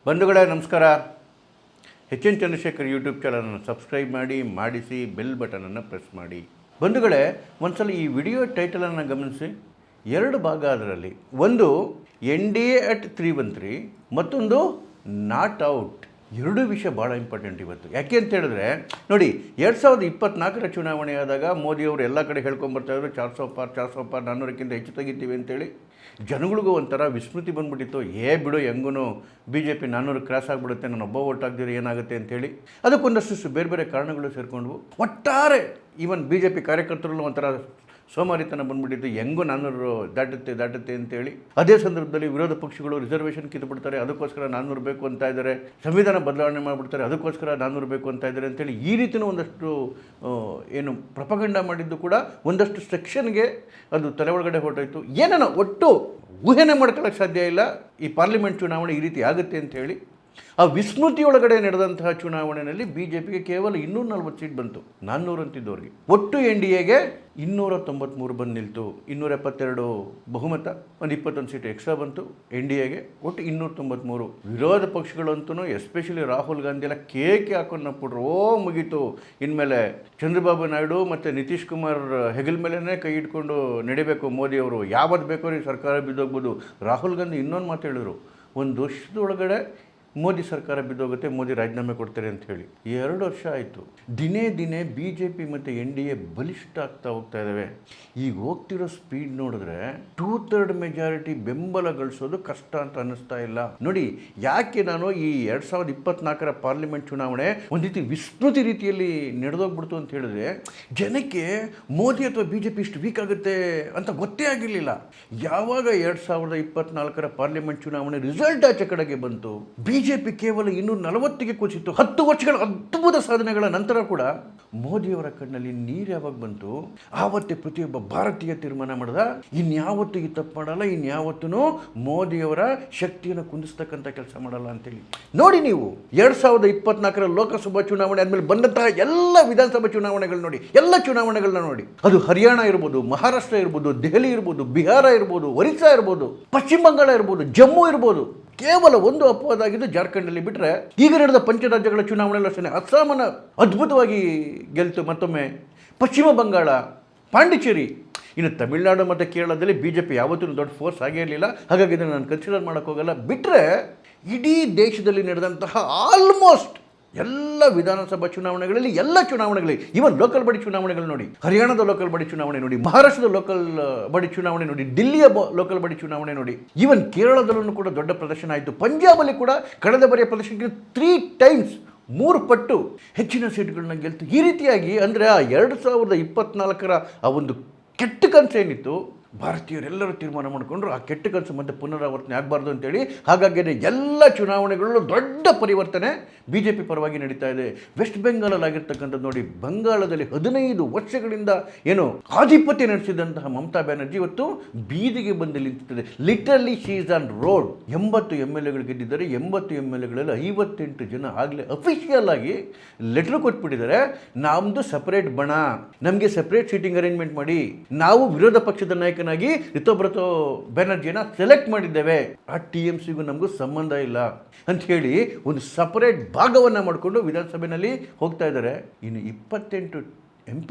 ಬಂಧುಗಳೇ ನಮಸ್ಕಾರ. H N Chandrashekhar YouTube ಚಾನಲನ್ನು ಸಬ್ಸ್ಕ್ರೈಬ್ ಮಾಡಿಸಿ ಬೆಲ್ ಬಟನನ್ನು ಪ್ರೆಸ್ ಮಾಡಿ. ಬಂಧುಗಳೇ, ಒಂದ್ಸಲ ಈ ವಿಡಿಯೋ ಟೈಟಲನ್ನು ಗಮನಿಸಿ. ಎರಡು ಭಾಗ ಅದರಲ್ಲಿ. ಒಂದು NDA at 313, ಮತ್ತೊಂದು ನಾಟ್ ಔಟ್. ಎರಡೂ ವಿಷಯ ಭಾಳ ಇಂಪಾರ್ಟೆಂಟ್ ಇವತ್ತು. ಯಾಕೆ ಅಂತ ಹೇಳಿದ್ರೆ ನೋಡಿ, 2024 ಚುನಾವಣೆ ಆದಾಗ ಮೋದಿಯವರು ಎಲ್ಲ ಕಡೆ ಹೇಳ್ಕೊಂಬರ್ತಾಯಿದ್ರು 400 ಪಾರ್ 400ಕ್ಕಿಂತ ಹೆಚ್ಚು ತೆಗಿತೀವಿ ಅಂತೇಳಿ. ಜನಗಳಿಗೂ ಒಂಥರ ವಿಸ್ಮೃತಿ ಬಂದ್ಬಿಟ್ಟಿತ್ತು. ಬಿಡು ಹೆಂಗೂ BJP 400 ಕ್ರಾಸ್ ಆಗಿಬಿಡುತ್ತೆ, ನಾನು ಒಬ್ಬ ಓಟ್ ಹಾಕ್ದಿದ್ರೆ ಏನಾಗುತ್ತೆ ಅಂತೇಳಿ. ಅದಕ್ಕೊಂದಷ್ಟು ಬೇರೆ ಬೇರೆ ಕಾರಣಗಳು ಸೇರಿಕೊಂಡ್ವು. ಒಟ್ಟಾರೆ ಈವನ್ BJP ಕಾರ್ಯಕರ್ತರಲ್ಲೂ ಒಂಥರ ಸೋಮಾರಿತನ ಬಂದ್ಬಿಟ್ಟಿತ್ತು. ಹೆಂಗೂ 400 ದಾಟುತ್ತೆ ಅಂತೇಳಿ. ಅದೇ ಸಂದರ್ಭದಲ್ಲಿ ವಿರೋಧ ಪಕ್ಷಗಳು ರಿಸರ್ವೇಷನ್ ಕಿತ್ತುಬಿಡ್ತಾರೆ, ಅದಕ್ಕೋಸ್ಕರ 400 ಬೇಕು ಅಂತ ಇದ್ದಾರೆ. ಸಂವಿಧಾನ ಬದಲಾವಣೆ ಮಾಡಿಬಿಡ್ತಾರೆ, ಅದಕ್ಕೋಸ್ಕರ 400 ಬೇಕು ಅಂತ ಇದ್ದಾರೆ ಅಂತೇಳಿ. ಈ ರೀತಿಯೂ ಒಂದಷ್ಟು ಪ್ರಪಗಂಡ ಮಾಡಿದ್ದು ಕೂಡ ಒಂದಷ್ಟು ಸೆಕ್ಷನ್ಗೆ ಅದು ತಲೆ ಒಳಗಡೆ ಹೊರಟೋಯ್ತು. ಏನೇನೋ ಒಟ್ಟು ಊಹೆನೇ ಮಾಡ್ಕೊಳ್ಳೋಕ್ಕೆ ಸಾಧ್ಯ ಇಲ್ಲ ಈ ಪಾರ್ಲಿಮೆಂಟ್ ಚುನಾವಣೆ ಈ ರೀತಿ ಆಗುತ್ತೆ ಅಂಥೇಳಿ. ಆ ವಿಸ್ಮೃತಿಯೊಳಗಡೆ ನಡೆದಂತಹ ಚುನಾವಣೆಯಲ್ಲಿ BJPಗೆ ಕೇವಲ 240 ಸೀಟ್ ಬಂತು, 400 ಅಂತಿದ್ದವ್ರಿಗೆ. ಒಟ್ಟು NDAಗೆ 293 ಬಂದು ನಿಲ್ತು. 272 ಬಹುಮತ, ಒಂದು 21 ಸೀಟ್ ಎಕ್ಸ್ಟ್ರಾ ಬಂತು NDAಗೆ. ಒಟ್ಟು 293. ವಿರೋಧ ಪಕ್ಷಗಳಂತೂ ಎಸ್ಪೆಷಲಿ ರಾಹುಲ್ ಗಾಂಧಿ ಎಲ್ಲ ಕೇಕೆ ಹಾಕೊಂಡು ನಪ್ಪಿಟ್ರು. ಮುಗೀತು, ಇನ್ಮೇಲೆ ಚಂದ್ರಬಾಬು ನಾಯ್ಡು ಮತ್ತು ನಿತೀಶ್ ಕುಮಾರ್ ಹೆಗಲ ಮೇಲೇ ಕೈ ಇಟ್ಕೊಂಡು ನಡಿಬೇಕು ಮೋದಿಯವರು. ಯಾವತ್ತು ಬೇಕೋ ಈ ಸರ್ಕಾರ ಬಿದ್ದೋಗ್ಬೋದು. ರಾಹುಲ್ ಗಾಂಧಿ ಇನ್ನೊಂದು ಮಾತು ಹೇಳಿದ್ರು, ಒಂದು ವರ್ಷದೊಳಗಡೆ ಮೋದಿ ಸರ್ಕಾರ ಬಿದ್ದೋಗುತ್ತೆ, ಮೋದಿ ರಾಜೀನಾಮೆ ಕೊಡ್ತಾರೆ ಅಂತ ಹೇಳಿ. 2 ವರ್ಷ ಆಯಿತು. ದಿನೇ BJP ಮತ್ತು NDA ಬಲಿಷ್ಠ ಆಗ್ತಾ ಹೋಗ್ತಾ ಇದ್ದಾವೆ. ಈಗ ಹೋಗ್ತಿರೋ ಸ್ಪೀಡ್ ನೋಡಿದ್ರೆ 2/3 ಮೆಜಾರಿಟಿ ಬೆಂಬಲ ಗಳಿಸೋದು ಕಷ್ಟ ಅಂತ ಅನ್ನಿಸ್ತಾ ಇಲ್ಲ. ನೋಡಿ, ಯಾಕೆ ನಾನು ಈ 2024 ಪಾರ್ಲಿಮೆಂಟ್ ಚುನಾವಣೆ ಒಂದು ರೀತಿ ವಿಸ್ಮೃತಿ ರೀತಿಯಲ್ಲಿ ನಡೆದೋಗ್ಬಿಡ್ತು ಅಂತ ಹೇಳಿದ್ರೆ, ಜನಕ್ಕೆ ಮೋದಿ ಅಥವಾ BJP ಇಷ್ಟು ವೀಕ್ ಆಗುತ್ತೆ ಅಂತ ಗೊತ್ತೇ ಆಗಿರಲಿಲ್ಲ. ಯಾವಾಗ 2024 ಪಾರ್ಲಿಮೆಂಟ್ ಚುನಾವಣೆ ರಿಸಲ್ಟ್ ಆಚೆ ಕಡೆಗೆ ಬಂತು, BJP ಕೇವಲ 240ಗೆ ಕುಸಿತು. 10 ವರ್ಷಗಳ ಅದ್ಭುತ ಸಾಧನೆಗಳ ನಂತರ ಕೂಡ ಮೋದಿಯವರ ಕಣ್ಣಲ್ಲಿ ನೀರು ಯಾವಾಗ ಬಂತು, ಆವತ್ತೇ ಪ್ರತಿಯೊಬ್ಬ ಭಾರತೀಯ ತೀರ್ಮಾನ ಮಾಡಿದ, ಇನ್ಯಾವತ್ತೂ ಈ ತಪ್ಪು ಮಾಡಲ್ಲ, ಇನ್ಯಾವತ್ತೂ ಮೋದಿಯವರ ಶಕ್ತಿಯನ್ನು ಕುಂದಿಸ್ತಕ್ಕಂಥ ಕೆಲಸ ಮಾಡಲ್ಲ ಅಂತೇಳಿ. ನೋಡಿ, ನೀವು 2024 ಲೋಕಸಭಾ ಚುನಾವಣೆ ಆದಮೇಲೆ ಬಂದಂತಹ ಎಲ್ಲ ವಿಧಾನಸಭಾ ಚುನಾವಣೆಗಳು ನೋಡಿ, ಎಲ್ಲ ಚುನಾವಣೆಗಳನ್ನ ನೋಡಿ. ಅದು ಹರಿಯಾಣ ಇರ್ಬೋದು, ಮಹಾರಾಷ್ಟ್ರ ಇರ್ಬೋದು, ದೆಹಲಿ ಇರ್ಬೋದು, ಬಿಹಾರ ಇರ್ಬೋದು, ಒರಿಸ್ಸಾ ಇರ್ಬೋದು, ಪಶ್ಚಿಮ ಬಂಗಾಳ ಇರ್ಬೋದು, ಜಮ್ಮು ಇರ್ಬೋದು. ಕೇವಲ ಒಂದು ಅಪವಾದಾಗಿದ್ದು ಜಾರ್ಖಂಡಲ್ಲಿ ಬಿಟ್ಟರೆ, ಈಗ ನಡೆದ ಪಂಚರಾಜ್ಯಗಳ ಚುನಾವಣೆಗಳು ಅಷ್ಟೇ ಅಸ್ಸಾಮನ್ನು ಅದ್ಭುತವಾಗಿ ಗೆಲ್ತು. ಮತ್ತೊಮ್ಮೆ ಪಶ್ಚಿಮ ಬಂಗಾಳ, ಪಾಂಡಿಚೇರಿ, ಇನ್ನು ತಮಿಳುನಾಡು ಮತ್ತು ಕೇರಳದಲ್ಲಿ BJP ಯಾವತ್ತೂ ದೊಡ್ಡ ಫೋರ್ಸ್ ಆಗೇ ಇರಲಿಲ್ಲ. ಹಾಗಾಗಿ ಇದನ್ನು ನಾನು ಕನ್ಸಿಡರ್ ಮಾಡೋಕ್ಕೋಗಲ್ಲ. ಬಿಟ್ಟರೆ ಇಡೀ ದೇಶದಲ್ಲಿ ನಡೆದಂತಹ ಆಲ್ಮೋಸ್ಟ್ ಎಲ್ಲ ವಿಧಾನಸಭಾ ಚುನಾವಣೆಗಳಲ್ಲಿ, ಎಲ್ಲ ಚುನಾವಣೆಗಳಲ್ಲಿ, ಇವನ್ ಲೋಕಲ್ ಬಾಡಿ ಚುನಾವಣೆಗಳು ನೋಡಿ, ಹರಿಯಾಣದ ಲೋಕಲ್ ಬಾಡಿ ಚುನಾವಣೆ ನೋಡಿ, ಮಹಾರಾಷ್ಟ್ರದ ಲೋಕಲ್ ಬಾಡಿ ಚುನಾವಣೆ ನೋಡಿ, ದಿಲ್ಲಿಯ ಲೋಕಲ್ ಬಾಡಿ ಚುನಾವಣೆ ನೋಡಿ, ಈವನ್ ಕೇರಳದಲ್ಲೂ ಕೂಡ ದೊಡ್ಡ ಪ್ರದರ್ಶನ ಆಯಿತು. ಪಂಜಾಬಲ್ಲಿ ಕೂಡ ಕಳೆದ ಬಾರಿಯ ಪ್ರದರ್ಶನಕ್ಕೆ 3 ಟೈಮ್ಸ್ 3 ಪಟ್ಟು ಹೆಚ್ಚಿನ ಸೀಟ್ಗಳನ್ನ ಗೆಲ್ತು. ಈ ರೀತಿಯಾಗಿ ಅಂದರೆ ಆ 2024 ಆ ಒಂದು ಕೆಟ್ಟ ಕನಸು ಏನಿತ್ತು, ಭಾರತೀಯರೆಲ್ಲರೂ ತೀರ್ಮಾನ ಮಾಡಿಕೊಂಡ್ರು ಆ ಕೆಟ್ಟ ಕನಸು ಮತ್ತೆ ಪುನರಾವರ್ತನೆ ಆಗಬಾರ್ದು ಅಂತೇಳಿ. ಹಾಗಾಗಿ ಎಲ್ಲ ಚುನಾವಣೆಗಳಲ್ಲೂ ದೊಡ್ಡ ಪರಿವರ್ತನೆ BJP ಪರವಾಗಿ ನಡೀತಾ ಇದೆ. ವೆಸ್ಟ್ ಬೆಂಗಾಲಲ್ಲಿ ಆಗಿರ್ತಕ್ಕಂಥದ್ದು ನೋಡಿ, ಬಂಗಾಳದಲ್ಲಿ 15 ವರ್ಷಗಳಿಂದ ಏನು ಆಧಿಪತ್ಯ ನಡೆಸಿದಂತಹ ಮಮತಾ ಬ್ಯಾನರ್ಜಿ ಇವತ್ತು ಬೀದಿಗೆ ಬಂದು ನಿಂತಿದೆ. Literally she is on road. 80 MLAಗಳು ಗೆದ್ದಿದ್ದಾರೆ. 80 MLAಗಳಲ್ಲಿ 58 ಜನ ಆಗಲೇ ಅಫಿಷಿಯಲ್ ಆಗಿ ಲೆಟರ್ ಕೊಟ್ಬಿಟ್ಟಿದ್ದಾರೆ, ನಮ್ಮದು ಸಪರೇಟ್ ಬಣ, ನಮಗೆ ಸಪರೇಟ್ ಸೀಟಿಂಗ್ ಅರೇಂಜ್ಮೆಂಟ್ ಮಾಡಿ, ನಾವು ವಿರೋಧ ಪಕ್ಷದ ನಾಯಕನಾಗಿ ರಿತೋಬ್ರತೋ ಬ್ಯಾನರ್ಜಿನ ಸೆಲೆಕ್ಟ್ ಮಾಡಿದ್ದೇವೆ, ಆ TMCಗೂ ನಮಗೂ ಸಂಬಂಧ ಇಲ್ಲ ಅಂತ ಹೇಳಿ ಒಂದು ಸಪರೇಟ್ ಭಾಗವನ್ನು ಮಾಡಿಕೊಂಡು ವಿಧಾನಸಭೆಯಲ್ಲಿ ಹೋಗ್ತಾ ಇದ್ದಾರೆ. ಇನ್ನು 28 MP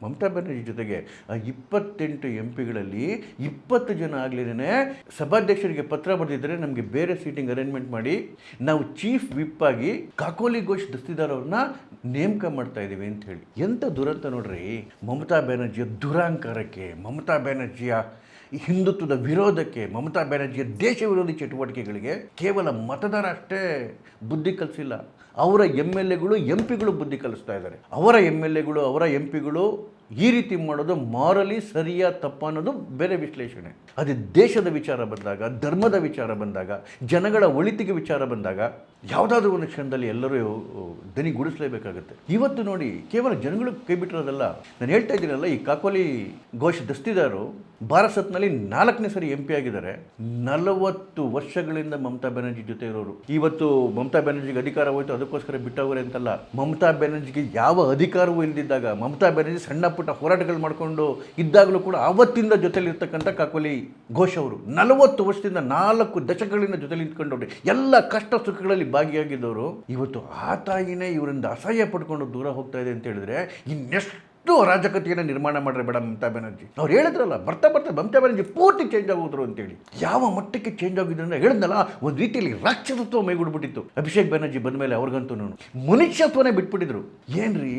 ಮಮತಾ ಬ್ಯಾನರ್ಜಿ ಜೊತೆಗೆ, ಆ 28 MP ಗಳಲ್ಲಿ 20 ಜನ ಆಗಲೇನೆ ಸಭಾಧ್ಯಕ್ಷರಿಗೆ ಪತ್ರ ಬರೆದಿದ್ದಾರೆ, ನಮಗೆ ಬೇರೆ ಸೀಟಿಂಗ್ ಅರೇಂಜ್ಮೆಂಟ್ ಮಾಡಿ, ನಾವು ಚೀಫ್ ವಿಪ್ ಆಗಿ ಕಾಕೋಲಿ ಘೋಷ್ ದಸ್ತಿದಾರ್ ಅವ್ರನ್ನ ನೇಮಕ ಮಾಡ್ತಾ ಇದ್ದೀವಿ ಅಂತ ಹೇಳಿ. ಎಂಥ ದುರಂತ ನೋಡ್ರಿ. ಮಮತಾ ಬ್ಯಾನರ್ಜಿಯ ದುರಾಂಕಾರಕ್ಕೆ, ಮಮತಾ ಬ್ಯಾನರ್ಜಿಯ ಹಿಂದುತ್ವದ ವಿರೋಧಕ್ಕೆ, ಮಮತಾ ಬ್ಯಾನರ್ಜಿಯ ದೇಶ ವಿರೋಧಿ ಚಟುವಟಿಕೆಗಳಿಗೆ ಕೇವಲ ಮತದಾರ ಅಷ್ಟೇ ಬುದ್ಧಿ ಕಲಿಸಿಲ್ಲ, ಅವರ MLAಗಳು MP ಗಳು ಬುದ್ಧಿ ಕಲಿಸ್ತಾ ಇದ್ದಾರೆ. ಅವರ MLAಗಳು ಅವರ MP ಗಳು ಈ ರೀತಿ ಮಾಡೋದು ಮಾರಲಿ ಸರಿಯಾ ತಪ್ಪ ಅನ್ನೋದು ಬೇರೆ ವಿಶ್ಲೇಷಣೆ. ಅದು ದೇಶದ ವಿಚಾರ ಬಂದಾಗ, ಧರ್ಮದ ವಿಚಾರ ಬಂದಾಗ, ಜನಗಳ ಒಳಿತಿಗೆ ವಿಚಾರ ಬಂದಾಗ ಯಾವುದಾದ್ರೂ ಒಂದು ಕ್ಷಣದಲ್ಲಿ ಎಲ್ಲರೂ ದನಿಗೂಡಿಸಲೇಬೇಕಾಗುತ್ತೆ. ಇವತ್ತು ನೋಡಿ, ಕೇವಲ ಜನಗಳು ಕೈ ಬಿಟ್ಟಿರೋದಲ್ಲ, ನಾನು ಹೇಳ್ತಾ ಇದ್ದೀನಲ್ಲ, ಈ ಕಾಕೋಲಿ ಘೋಷ್ ದಸ್ತಿದಾರು ಭಾರತನಲ್ಲಿ 4ನೇ ಸರಿ MP ಆಗಿದ್ದಾರೆ. 40 ವರ್ಷಗಳಿಂದ ಮಮತಾ ಬ್ಯಾನರ್ಜಿ ಜೊತೆ ಇರೋರು. ಇವತ್ತು ಮಮತಾ ಬ್ಯಾನರ್ಜಿಗೆ ಅಧಿಕಾರ ಹೋಯ್ತು ಅದಕ್ಕೋಸ್ಕರ ಬಿಟ್ಟವ್ರೆ ಅಂತಲ್ಲ. ಮಮತಾ ಬ್ಯಾನರ್ಜಿಗೆ ಯಾವ ಅಧಿಕಾರವೂ ಇಲ್ದಿದ್ದಾಗ, ಮಮತಾ ಬ್ಯಾನರ್ಜಿ ಸಣ್ಣ ಪುಟ್ಟ ಹೋರಾಟಗಳು ಮಾಡಿಕೊಂಡು ಇದ್ದಾಗಲೂ ಕೂಡ ಆವತ್ತಿಂದ ಜೊತೆಲಿರ್ತಕ್ಕಂಥ ಕಾಕೋಲಿ ಘೋಷ್ ಅವರು 40 ವರ್ಷದಿಂದ 4 ದಶಕಗಳಿಂದ ಜೊತೆಲಿ ನಿಂತ್ಕೊಂಡವ್ರೆ. ಎಲ್ಲ ಕಷ್ಟ ಸುಖಗಳಲ್ಲಿ ಭಾಗಿಯಾಗಿದ್ದವರು ಇವತ್ತು ಆ ತಾಯಿನೇ ಇವರಿಂದ ಅಸಹ್ಯ ಪಡ್ಕೊಂಡು ದೂರ ಹೋಗ್ತಾ ಇದೆ ಅಂತ ಹೇಳಿದ್ರೆ ಇನ್ನೆಷ್ಟು ಅರಾಜಕತೆಯನ್ನು ನಿರ್ಮಾಣ ಮಾಡ್ರೆ ಬೇಡ ಮಮತಾ ಬ್ಯಾನರ್ಜಿ. ಅವ್ರು ಹೇಳಿದ್ರಲ್ಲ, ಬರ್ತಾ ಮಮತಾ ಬ್ಯಾನರ್ಜಿ ಪೂರ್ತಿ ಚೇಂಜ್ ಆಗೋದ್ರು ಅಂತೇಳಿ. ಯಾವ ಮಟ್ಟಕ್ಕೆ ಚೇಂಜ್ ಆಗಿದ್ರು ಅಂದ್ರೆ ಹೇಳಿದ್ನಲ್ಲ, ಒಂದು ರೀತಿಯಲ್ಲಿ ರಾಕ್ಷಸತ್ವ ಮೈಗೂಡ್ಬಿಟ್ಟಿತ್ತು. ಅಭಿಷೇಕ್ ಬ್ಯಾನರ್ಜಿ ಬಂದ ಮೇಲೆ ಅವ್ರಿಗಂತೂ ಮನುಷ್ಯತ್ವನೇ ಬಿಟ್ಬಿಟ್ಟಿದ್ರು. ಏನ್ರಿ,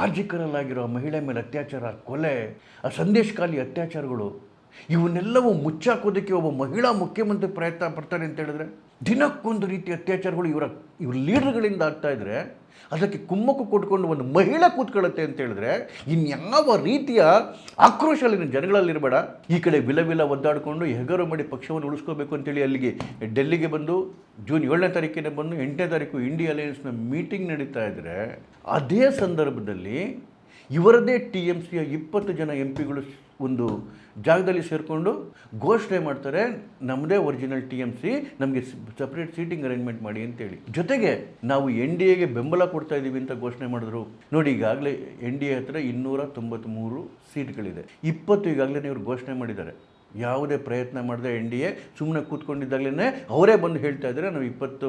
ಆರ್ಜಿಕರಲ್ಲಾಗಿರೋ ಮಹಿಳೆ ಮೇಲೆ ಅತ್ಯಾಚಾರ, ಕೊಲೆ, ಆ ಸಂದೇಶ್ ಖಾಲಿ ಅತ್ಯಾಚಾರಗಳು, ಇವನ್ನೆಲ್ಲವೂ ಮುಚ್ಚಾಕೋದಕ್ಕೆ ಒಬ್ಬ ಮಹಿಳಾ ಮುಖ್ಯಮಂತ್ರಿ ಪ್ರಯತ್ನ ಪಡ್ತಾರೆ ಅಂತ ಹೇಳಿದ್ರೆ, ದಿನಕ್ಕೊಂದು ರೀತಿಯ ಅತ್ಯಾಚಾರಗಳು ಇವ್ರ ಲೀಡರ್ಗಳಿಂದ ಆಗ್ತಾ ಇದ್ರೆ ಅದಕ್ಕೆ ಕುಮ್ಮಕ್ಕು ಕೊಟ್ಕೊಂಡು ಒಂದು ಮಹಿಳೆ ಕೂತ್ಕೊಳ್ಳುತ್ತೆ ಅಂತ ಹೇಳಿದ್ರೆ ಇನ್ಯಾವ ರೀತಿಯ ಆಕ್ರೋಶ ಅಲ್ಲಿನ ಜನಗಳಲ್ಲಿರಬೇಡ. ಈ ಕಡೆ ವಿಲ ಒದ್ದಾಡಿಕೊಂಡು ಹೆಗರು ಮಾಡಿ ಪಕ್ಷವನ್ನು ಉಳಿಸ್ಕೋಬೇಕು ಅಂತೇಳಿ ಅಲ್ಲಿಗೆ ಡೆಲ್ಲಿಗೆ ಬಂದು ಜೂನ್ 7ನೇ ತಾರೀಕಿನ ಬಂದು 8ನೇ ತಾರೀಕು ಇಂಡಿಯಾ ಅಲಯನ್ಸ್ನ ಮೀಟಿಂಗ್ ನಡೀತಾ ಇದ್ದರೆ, ಅದೇ ಸಂದರ್ಭದಲ್ಲಿ ಇವರದೇ TMCಯ 20 ಜನ MP ಗಳು ಒಂದು ಜಾಗದಲ್ಲಿ ಸೇರಿಕೊಂಡು ಘೋಷಣೆ ಮಾಡ್ತಾರೆ, ನಮ್ಮದೇ ಒರಿಜಿನಲ್ TMC, ನಮಗೆ ಸಪ್ರೇಟ್ ಸೀಟಿಂಗ್ ಅರೇಂಜ್ಮೆಂಟ್ ಮಾಡಿ ಅಂತೇಳಿ. ಜೊತೆಗೆ ನಾವು NDAಗೆ ಬೆಂಬಲ ಕೊಡ್ತಾ ಇದ್ದೀವಿ ಅಂತ ಘೋಷಣೆ ಮಾಡಿದ್ರು. ನೋಡಿ, ಈಗಾಗಲೇ NDA ಹತ್ರ 293 ಸೀಟ್ಗಳಿದೆ. 20 ಈಗಾಗಲೇ ಇವರು ಘೋಷಣೆ ಮಾಡಿದ್ದಾರೆ. ಯಾವುದೇ ಪ್ರಯತ್ನ ಮಾಡಿದೆ NDA ಸುಮ್ಮನೆ ಕೂತ್ಕೊಂಡಿದ್ದಾಗಲೇ ಅವರೇ ಬಂದು ಹೇಳ್ತಾ ಇದ್ದಾರೆ, ನಾವು 20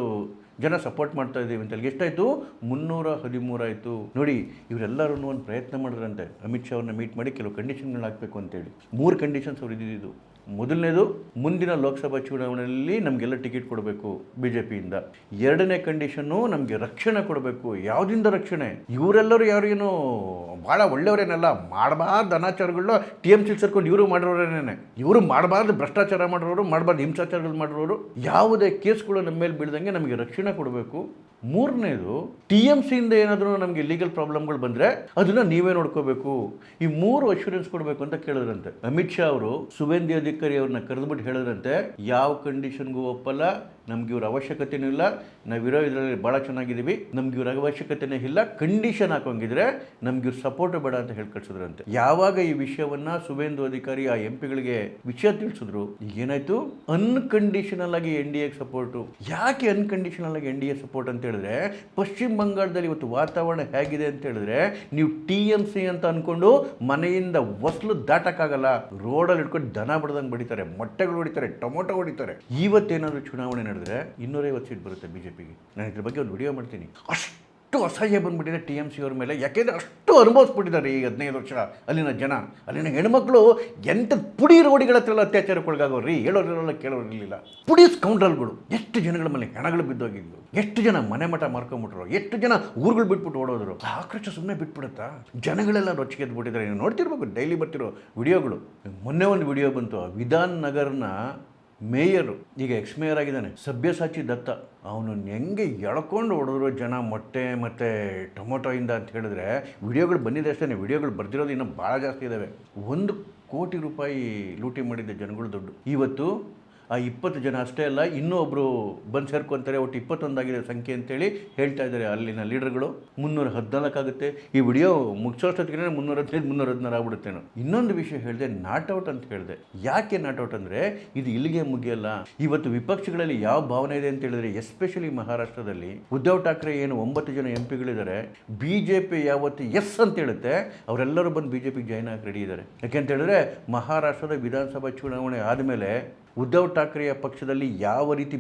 ಜನ ಸಪೋರ್ಟ್ ಮಾಡ್ತಾ ಇದ್ದೀವಿ ಅಂತ. ಎಷ್ಟಾಯಿತು? 313 ಆಯಿತು. ನೋಡಿ, ಇವರೆಲ್ಲರೂ ಒಂದು ಪ್ರಯತ್ನ ಮಾಡಿದ್ರಂತೆ ಅಮಿತ್ ಶಾ ಅವ್ರನ್ನ ಮೀಟ್ ಮಾಡಿ ಕೆಲವು ಕಂಡೀಷನ್ಗಳು ಹಾಕಬೇಕು ಅಂತೇಳಿ. 3 ಕಂಡೀಷನ್ಸ್ ಅವ್ರು ಇದ್ದಿದ್ದು. ಮೊದಲನೇದು, ಮುಂದಿನ ಲೋಕಸಭಾ ಚುನಾವಣೆಯಲ್ಲಿ ನಮಗೆಲ್ಲ ಟಿಕೆಟ್ ಕೊಡಬೇಕು BJPಯಿಂದ. 2ನೇ ಕಂಡೀಷನ್ನು, ನಮಗೆ ರಕ್ಷಣೆ ಕೊಡಬೇಕು. ಯಾವುದಿಂದ ರಕ್ಷಣೆ? ಇವರೆಲ್ಲರೂ ಯಾರೇನು ಭಾಳ ಒಳ್ಳೆಯವರೇನಲ್ಲ, ಮಾಡಬಾರ್ದು ಅನಾಚಾರಗಳನ್ನ TMC ಸೇರ್ಕೊಂಡು ಇವರು ಮಾಡಿರೋರೇನೆ. ಇವರು ಮಾಡಬಾರ್ದು ಭ್ರಷ್ಟಾಚಾರ ಮಾಡಿರೋರು, ಮಾಡಬಾರ್ದು ಹಿಂಸಾಚಾರಗಳು ಮಾಡಿರೋರು. ಯಾವುದೇ ಕೇಸ್ಗಳು ನಮ್ಮ ಮೇಲೆ ಬೀಳ್ದಂಗೆ ನಮಗೆ ರಕ್ಷಣೆ ಕೊಡಬೇಕು. 3ನೇದು, TMCಯಿಂದ ಏನಾದರೂ ನಮಗೆ ಲೀಗಲ್ ಪ್ರಾಬ್ಲಮ್ಗಳು ಬಂದರೆ ಅದನ್ನು ನೀವೇ ನೋಡ್ಕೋಬೇಕು. ಈ 3 ಅಶ್ಯೂರೆನ್ಸ್ ಕೊಡಬೇಕು ಅಂತ ಕೇಳಿದ್ರಂತೆ. ಅಮಿತ್ ಶಾ ಅವರು ಸುವೇಂದು ಅಧಿಕಾರಿ ಅವ್ರನ್ನ ಕರೆದುಬಿಟ್ಟು ಹೇಳಿದ್ರಂತೆ, ಯಾವ ಕಂಡೀಷನ್ಗೂ ಒಪ್ಪಲ್ಲ, ನಮ್ಗೆ ಇವ್ರ ಅವಶ್ಯಕತೆನೂ ಇಲ್ಲ, ನಾವಿರೋ ಇದರಲ್ಲಿ ಭಾಳ ಚೆನ್ನಾಗಿದ್ದೀವಿ, ನಮ್ಗೆ ಇವ್ರ ಅವಶ್ಯಕತೆನೇ ಇಲ್ಲ, ಕಂಡೀಷನ್ ಹಾಕೋಂಗಿದ್ರೆ ನಮ್ಗೆ ಇವ್ರ ಸಪೋರ್ಟ್ ಬೇಡ ಅಂತ ಹೇಳಿ ಕಳಿಸಿದ್ರಂತೆ. ಯಾವಾಗ ಈ ವಿಷಯವನ್ನ ಸುವೇಂದು ಅಧಿಕಾರಿ ಆ MP ಗಳಿಗೆ ವಿಷಯ ತಿಳಿಸಿದ್ರು, ಏನಾಯ್ತು? ಅನ್ಕಂಡೀಷನಲ್ ಆಗಿ NDAಗೆ ಸಪೋರ್ಟು. ಯಾಕೆ ಅನ್ಕಂಡೀಷನಲ್ ಆಗಿ NDA ಸಪೋರ್ಟ್ ಅಂತ ಹೇಳಿದ್ರೆ, ಪಶ್ಚಿಮ ಬಂಗಾಳದಲ್ಲಿ ಇವತ್ತು ವಾತಾವರಣ ಹೇಗಿದೆ ಅಂತ ಹೇಳಿದ್ರೆ, ನೀವು TMC ಅಂತ ಅನ್ಕೊಂಡು ಮನೆಯಿಂದ ಹೊಸಲು ದಾಟಕ್ಕಾಗಲ್ಲ. ರೋಡಲ್ಲಿ ಇಟ್ಕೊಂಡು ದನ ಬಡ್ದಂಗೆ ಬಡಿತಾರೆ, ಮೊಟ್ಟೆಗಳು ಹೊಡಿತಾರೆ, ಟೊಮೊಟೊ ಹೊಡಿತಾರೆ. ಇವತ್ತೇನಾದರೂ ಚುನಾವಣೆ ನಡೆದ್ರೆ 250 ಸೀಟ್ ಬರುತ್ತೆ BJPಗೆ. ನಾನು ಇದ್ರ ಬಗ್ಗೆ ಒಂದು ವಿಡಿಯೋ ಮಾಡ್ತೀನಿ. ಅಷ್ಟು ಅಸಹ್ಯ ಬಂದ್ಬಿಟ್ಟಿದೆ TMC ಅವ್ರ ಮೇಲೆ. ಯಾಕೆಂದರೆ ಅಷ್ಟು ಅನುಭವಿಸ್ಬಿಟ್ಟಿದ್ದಾರೆ ಈ 15 ವರ್ಷ ಅಲ್ಲಿನ ಜನ, ಅಲ್ಲಿನ ಹೆಣ್ಮಕ್ಳು. ಎಂಥ ಪುಡಿ ರೋಡಿಗಳ ಹತ್ರ ಅತ್ಯಾಚಾರಕ್ಕೊಳಗಾಗೋರಿ, ಹೇಳೋರಿರಲ್ಲ ಕೇಳೋರಿರಲಿಲ್ಲ. ಪುಡಿ ಸ್ಕೌಂಡ್ರಲ್ಗಳು. ಎಷ್ಟು ಜನಗಳ ಮೇಲೆ ಹೆಣಗಳು ಬಿದ್ದೋಗಿದ್ವು, ಎಷ್ಟು ಜನ ಮನೆ ಮಠ ಮಾರ್ಕೊಂಡ್ಬಿಟ್ರು, ಎಷ್ಟು ಜನ ಊರುಗಳು ಬಿಟ್ಬಿಟ್ಟು ಓಡೋದ್ರು. ಆಕ್ರೋಶ ಸುಮ್ಮನೆ ಬಿಟ್ಬಿಡುತ್ತಾ? ಜನಗಳೆಲ್ಲ ರೊಚ್ಚಿಗೆ ಎದ್ಬಿಟ್ಟಿದ್ದಾರೆ. ನೀವು ನೋಡ್ತಿರ್ಬೇಕು, ಡೈಲಿ ಬರ್ತಿರೋ ವಿಡಿಯೋಗಳು. ಮೊನ್ನೆ ಒಂದು ವಿಡಿಯೋ ಬಂತು, ವಿಧಾನ್ ನಗರ್ನ ಮೇಯರು, ಈಗ ಎಕ್ಸ್-ಮೇಯರ್ ಆಗಿದ್ದಾನೆ, ಸಬ್ಯಸಾಚಿ ದತ್ತ. ಅವನು ಹೆಂಗೆ ಎಳ್ಕೊಂಡು ಹೊಡೆದ್ರು ಜನ ಮೊಟ್ಟೆ ಮತ್ತು ಟೊಮೊಟೊಯಿಂದ ಅಂತ ಹೇಳಿದ್ರೆ, ವಿಡಿಯೋಗಳು ಬಂದಿದೆ ಅಷ್ಟೇ. ವಿಡಿಯೋಗಳು ಬರ್ದಿರೋದು ಇನ್ನೂ ಭಾಳ ಜಾಸ್ತಿ ಇದ್ದಾವೆ. 1 ಕೋಟಿ ರೂಪಾಯಿ ಲೂಟಿ ಮಾಡಿದ್ದ ಜನಗಳು ದುಡ್ಡು. ಇವತ್ತು ಆ 20 ಜನ ಅಷ್ಟೇ ಅಲ್ಲ, ಇನ್ನೂ ಒಬ್ಬರು ಬಂದು ಸೇರ್ಕೊತಾರೆ. ಒಟ್ಟು 21 ಆಗಿದೆ ಸಂಖ್ಯೆ ಅಂತೇಳಿ ಹೇಳ್ತಾ ಇದ್ದಾರೆ ಅಲ್ಲಿನ ಲೀಡರ್ಗಳು. 314 ಆಗುತ್ತೆ. ಈ ವಿಡಿಯೋ ಮುಗಿಸೋಷ್ಟೊತ್ತಿಗೆ 315 316 ಆಗ್ಬಿಡುತ್ತೇನೋ. ಇನ್ನೊಂದು ವಿಷಯ ಹೇಳಿದೆ, ನಾಟ್ಔಟ್ ಅಂತ ಹೇಳಿದೆ. ಯಾಕೆ ನಾಟ್ಔಟ್ ಅಂದರೆ, ಇದು ಇಲ್ಲಿಗೆ ಮುಗಿಯಲ್ಲ. ಇವತ್ತು ವಿಪಕ್ಷಗಳಲ್ಲಿ ಯಾವ ಭಾವನೆ ಇದೆ ಅಂತ ಹೇಳಿದ್ರೆ, ಎಸ್ಪೆಷಲಿ ಮಹಾರಾಷ್ಟ್ರದಲ್ಲಿ ಉದ್ಧವ್ ಠಾಕ್ರೆ ಏನು 9 ಜನ MP ಗಳಿದ್ದಾರೆ, BJP ಯಾವತ್ತು ಎಸ್ ಅಂತ ಹೇಳುತ್ತೆ ಅವರೆಲ್ಲರೂ ಬಂದು BJPಗೆ ಜಾಯ್ನ್ ಆಗಿ ರೆಡಿ ಇದ್ದಾರೆ. ಯಾಕೆಂತ ಹೇಳಿದ್ರೆ, ಮಹಾರಾಷ್ಟ್ರದ ವಿಧಾನಸಭಾ ಚುನಾವಣೆ ಆದಮೇಲೆ ಉದ್ಧವ್ ಠಾಕ್ರೆಯ ಪಕ್ಷದಲ್ಲಿ ಯಾವ ರೀತಿ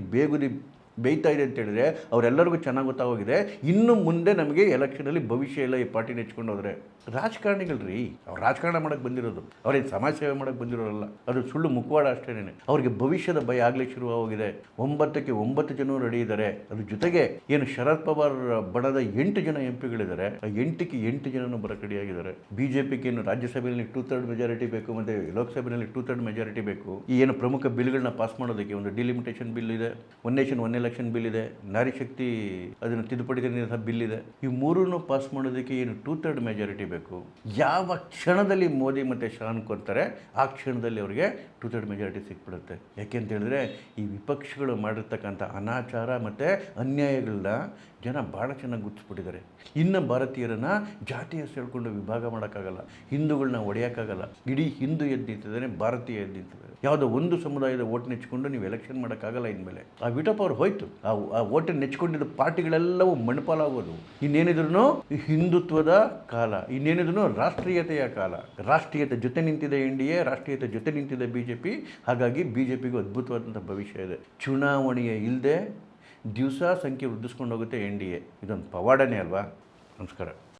ಬೇಯ್ತಾ ಇದೆ ಅಂತ ಹೇಳಿದ್ರೆ ಅವರೆಲ್ಲರಿಗೂ ಚೆನ್ನಾಗಿ ಗೊತ್ತಾಗೋಗಿದೆ. ಇನ್ನು ಮುಂದೆ ನಮಗೆ ಎಲೆಕ್ಷನಲ್ಲಿ ಭವಿಷ್ಯ ಇಲ್ಲ ಈ ಪಾರ್ಟಿ ನೆಚ್ಕೊಂಡು ಹೋದರೆ. ರಾಜಕಾರಣಿಗಳು ರೀ, ಅವ್ರು ರಾಜಕಾರಣ ಮಾಡೋಕ್ಕೆ ಬಂದಿರೋದು, ಅವ್ರೇನು ಸಮಾಜ ಸೇವೆ ಮಾಡೋಕ್ಕೆ ಬಂದಿರೋರಲ್ಲ. ಅದು ಸುಳ್ಳು ಮುಖವಾಡ ಅಷ್ಟೇನೆ. ಅವ್ರಿಗೆ ಭವಿಷ್ಯದ ಭಯ ಆಗಲೇ ಶುರುವಾಗಿದೆ. 9ಕ್ಕೆ 9 ಜನ ರೆಡಿ ಇದ್ದಾರೆ. ಅದ್ರ ಜೊತೆಗೆ ಏನು ಶರದ್ ಪವಾರ್ ಬಣದ 8 ಜನ MP ಗಳಿದ್ದಾರೆ, ಆ 8ಕ್ಕೆ 8 ಜನನೂ ಬರೋಕ್ಕೆ ರೆಡಿಯಾಗಿದ್ದಾರೆ. BJPಗೆ ಏನು ರಾಜ್ಯಸಭೆಯಲ್ಲಿ 2/3 ಮೆಜಾರಿಟಿ ಬೇಕು, ಮತ್ತು ಲೋಕಸಭೆಯಲ್ಲಿ 2/3 ಮೆಜಾರಿಟಿ ಬೇಕು. ಈ ಏನು ಪ್ರಮುಖ ಬಿಲ್ಗಳನ್ನ ಪಾಸ್ ಮಾಡೋದಕ್ಕೆ ಒಂದು ಡಿಲಿಮಿಟೇಷನ್ ಬಿಲ್ ಇದೆ, one nation one election bill ಇದೆ, ನಾರಿ ಶಕ್ತಿ ಅದನ್ನು ತಿದ್ದುಪಡಿ ಬಿಲ್ ಇದೆ. ಈ 3 ಪಾಸ್ ಮಾಡೋದಕ್ಕೆ ಏನು 2/3 ಮೆಜಾರಿಟಿ ಬೇಕು. ಆಗಬೇಕು. ಯಾವ ಕ್ಷಣದಲ್ಲಿ ಮೋದಿ ಮತ್ತು ಶಾ ಅನ್ಕೊತಾರೆ ಆ ಕ್ಷಣದಲ್ಲಿ ಅವರಿಗೆ 2/3 ಮೆಜಾರಿಟಿ ಸಿಕ್ಬಿಡುತ್ತೆ. ಯಾಕೆ ಅಂತ ಹೇಳಿದ್ರೆ ಈ ವಿಪಕ್ಷಗಳು ಮಾಡಿರ್ತಕ್ಕಂಥ ಅನಾಚಾರ ಮತ್ತು ಅನ್ಯಾಯಗಳನ್ನ ಜನ ಭಾಳ ಚೆನ್ನಾಗಿ ಗುರ್ತಿಸ್ಬಿಟ್ಟಿದ್ದಾರೆ. ಇನ್ನು ಭಾರತೀಯರನ್ನು ಜಾತಿ ಹೆಸರು ಹೇಳ್ಕೊಂಡು ವಿಭಾಗ ಮಾಡೋಕ್ಕಾಗಲ್ಲ, ಹಿಂದೂಗಳನ್ನ ಹೊಡೆಯೋಕ್ಕಾಗಲ್ಲ. ಇಡೀ ಹಿಂದೂ ಎದ್ದು ನಿಂತಿದ್ದಾನೆ, ಭಾರತೀಯ ಎದ್ದು ನಿಂತಿದ್ದಾರೆ. ಯಾವುದೋ ಒಂದು ಸಮುದಾಯದ ಓಟ್ ನೆಚ್ಕೊಂಡು ನೀವು ಎಲೆಕ್ಷನ್ ಮಾಡೋಕ್ಕಾಗಲ್ಲ. ಇನ್ಮೇಲೆ ಆ ವಿಟಪ್ ಅವ್ರು ಹೋಯ್ತು. ಆ ಓಟನ್ನು ನೆಚ್ಕೊಂಡಿದ್ದ ಪಾರ್ಟಿಗಳೆಲ್ಲವೂ ಮಣ್ಣಪಾಲಾಗೋದು. ಇನ್ನೇನಿದ್ರು ಹಿಂದುತ್ವದ ಕಾಲ, ಇನ್ನೇನಿದ್ರು ರಾಷ್ಟ್ರೀಯತೆಯ ಕಾಲ. ರಾಷ್ಟ್ರೀಯತೆ ಜೊತೆ ನಿಂತಿದೆ NDA, ರಾಷ್ಟ್ರೀಯತೆ ಜೊತೆ ನಿಂತಿದೆ BJP. ಹಾಗಾಗಿ BJPಗೂ ಅದ್ಭುತವಾದಂಥ ಭವಿಷ್ಯ ಇದೆ. ಚುನಾವಣೆಯ ಇಲ್ಲದೆ ದಿವಸ ಸಂಖ್ಯೆ ವೃದ್ಧಿಸ್ಕೊಂಡು ಹೋಗುತ್ತೆ NDA. ಇದೊಂದು ಪವಾಡನೇ ಅಲ್ವಾ? ನಮಸ್ಕಾರ.